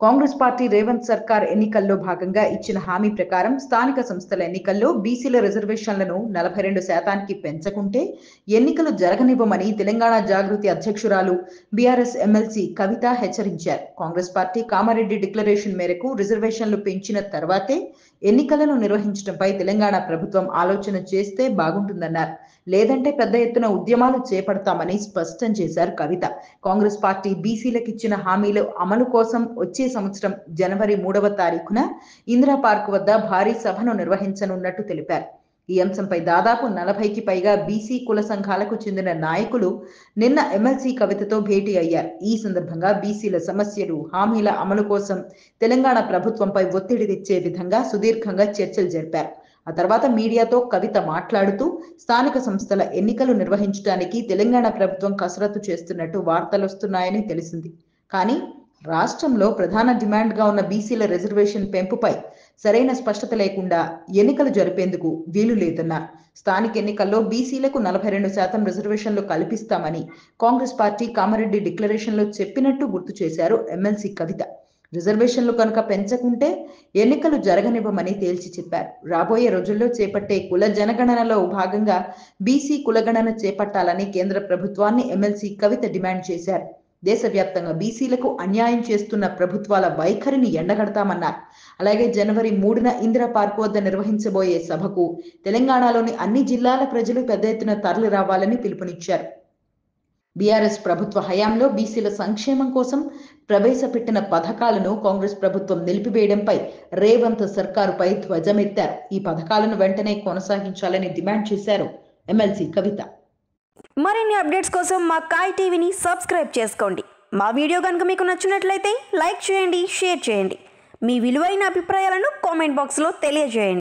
Congress party Revanth సర్కార్ ఎన్నికల్లో భాగంగా ఇచ్చిన హామీ ప్రకారం స్థానిక సంస్థల ఎన్నికల్లో బీసీల రిజర్వేషన్లను 42% పెంచకుంటే ఎన్నికలు జరగనివ్వమని తెలంగాణ జాగృతి అధ్యక్షురాలు బీఆర్ఎస్ ఎమ్మెల్సీ కవిత హెచ్చరించారు. కాంగ్రెస్ పార్టీ కామారెడ్డి డిక్లరేషన్ మేరకు రిజర్వేషన్లు పెంచిన తర్వాతే ఎన్నికలను నిర్వహించడంపై తెలంగాణ ప్రభుత్వం ఆలోచన చేస్తే బాగుంటుందన్నారు. లేదంటే పెద్ద ఎత్తున ఉద్యమాలు చేపడతామని స్పష్టం చేశారు కవిత. కాంగ్రెస్ పార్టీ బీసీలకు ఇచ్చిన హామీల అమలు కోసం వచ్చే సంవత్సరం జనవరి 3వ తారీఖున ఇందిరా పార్క్ వద్ద భారీ సభను నిర్వహించనున్నట్టు తెలిపారు. ఈ అంశంపై దాదాపు 40కి పైగా బీసీ కుల సంఘాలకు చెందిన నాయకులు నిన్న ఎమ్మెల్సీ కవితతో భేటీ అయ్యారు. ఈ సందర్భంగా బీసీల సమస్యలు, హామీల అమలు కోసం తెలంగాణ ప్రభుత్వంపై ఒత్తిడి తెచ్చే విధంగా సుదీర్ఘంగా చర్చలు జరిపారు. ఆ తర్వాత మీడియాతో కవిత మాట్లాడుతూ స్థానిక సంస్థల ఎన్నికలు నిర్వహించడానికి తెలంగాణ ప్రభుత్వం కసరత్తు చేస్తున్నట్టు వార్తలొస్తున్నాయని తెలిసింది. కానీ రాష్ట్రంలో ప్రధాన డిమాండ్గా ఉన్న బీసీల రిజర్వేషన్ పెంపుపై సరైన స్పష్టత లేకుండా ఎన్నికలు జరిపేందుకు వీలు లేదన్నారు. స్థానిక ఎన్నికల్లో బీసీలకు 42% రిజర్వేషన్లు కల్పిస్తామని కాంగ్రెస్ పార్టీ కామారెడ్డి డిక్లరేషన్లో చెప్పినట్టు గుర్తు చేశారు ఎమ్మెల్సీ కవిత. రిజర్వేషన్లు కనుక పెంచకుంటే ఎన్నికలు జరగనివ్వమని తేల్చి చెప్పారు. రాబోయే రోజుల్లో చేపట్టే కుల జనగణనలో భాగంగా బీసీ కులగణన చేపట్టాలని కేంద్ర ప్రభుత్వాన్ని ఎమ్మెల్సీ కవిత డిమాండ్ చేశారు. దేశవ్యాప్తంగా బీసీలకు అన్యాయం చేస్తున్న ప్రభుత్వాల వైఖరిని ఎండగడతామన్నారు. అలాగే జనవరి 3న ఇందిరా పార్క్ వద్ద నిర్వహించబోయే సభకు తెలంగాణలోని అన్ని జిల్లాల ప్రజలు పెద్ద ఎత్తున తరలి రావాలని పిలుపునిచ్చారు. బీఆర్ఎస్ ప్రభుత్వ హయాంలో బీసీల సంక్షేమం కోసం ప్రవేశపెట్టిన పథకాలను కాంగ్రెస్ ప్రభుత్వం నిలిపివేయడంపై రేవంత్ సర్కారుపై ధ్వజమెత్తారు. ఈ పథకాలను వెంటనే కొనసాగించాలని డిమాండ్ చేశారు ఎమ్మెల్సీ కవిత. మరిన్ని అప్డేట్స్ కోసం మా కాయ్ టీవీని సబ్స్క్రైబ్ చేసుకోండి. మా వీడియో కనుక మీకు నచ్చినట్లయితే లైక్ చేయండి, షేర్ చేయండి. మీ విలువైన అభిప్రాయాలను కామెంట్ బాక్స్లో తెలియజేయండి.